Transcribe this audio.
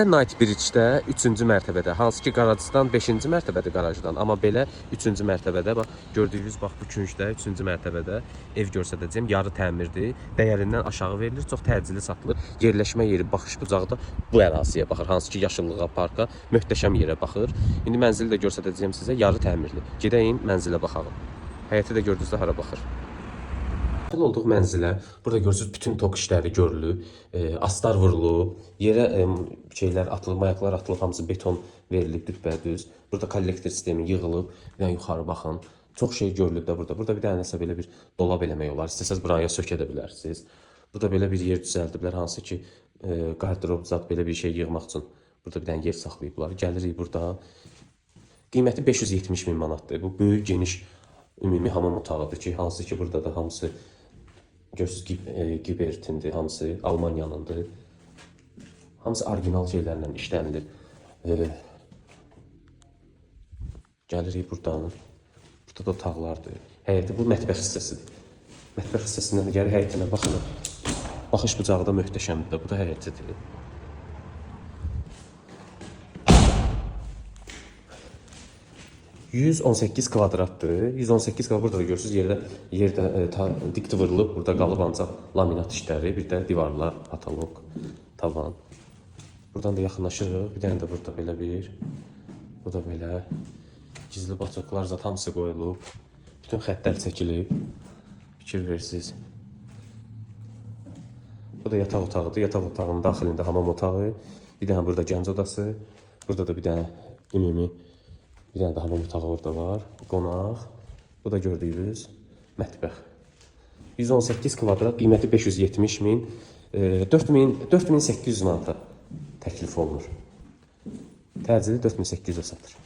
Night Bridge-də 3-cü mərtəbədə, hansı ki qarajdan 5-ci mərtəbədə qarajdan, amma belə 3-cü mərtəbədə bax gördüyünüz bax bu küncdə 3-cü mərtəbədə ev göstərəcəm. Yarı təmirdir. Dəyərindən aşağı verilir, çox təcili satılır. Yerləşmə yeri baxış bucaqda bu əraziyə baxır, hansı ki yaşıllığa, parka, möhtəşəm yerə baxır. İndi mənzili də göstərəcəm sizə, yarı təmirli. Gedəyin mənzilə baxalım. Həyəti də gördünüzdə hara baxır. Daxil olduğu mənzilə, burada görürsünüz bütün tok işləri görülüb, astar vurulub, yerə şeylər atılıb, mayaqlar atılıb, hamısı beton verilib düpbədüz. Burada kollektor sistemi yığılıb, bir dənə yuxarı baxın. Çox şey görülüb də burada. Burada bir dənə nəsə belə bir dolab eləmək olar. İstəsəz buraya sökə də bilərsiniz. Burada belə bir yer düzəldiblər, hansı ki qardırob zat belə bir şey yığmaq üçün. Burada bir dənə yer saxlayıblar. Gəlirik burada. Qiyməti 570 min manatdır. Bu böyük geniş ümumi hamam otağıdır ki, hansı ki burada da hamısı görürsünüz Gibertindir, hamısı Almaniyanındır. Hamısı orijinal şeylərlə işlənilib. Gəlirik buradan. Burada da otaqlardır. Həyəti bu mətbəx hissəsidir. Mətbəx hissəsindən də gəlir həyətinə baxın. Baxış bucağı da möhtəşəmdir. Bu da həyətidir. 118 kvadratdır. 118 kvadrat burada da görürsünüz yerdə dikti vurulub, burada qalıb ancaq laminat işləri, bir də divarlar, patolog, tavan. Buradan da yaxınlaşırıq. Bir dənə də burada belə bir, bu da belə gizli batoklar zat hamısı qoyulub. Bütün xəttlər çəkilib. Fikir versiniz. Bu da yataq otağıdır. Yataq otağının daxilində hamam otağı. Bir dənə burada gənc odası. Burada da bir dənə ümumi bir dənə də hamam otağı orada var. Qonaq. Bu da gördüyünüz mətbəx. 118 kvadrat, qiyməti 570 min, 4800 manata təklif olunur. Təcili 4800-ə satır.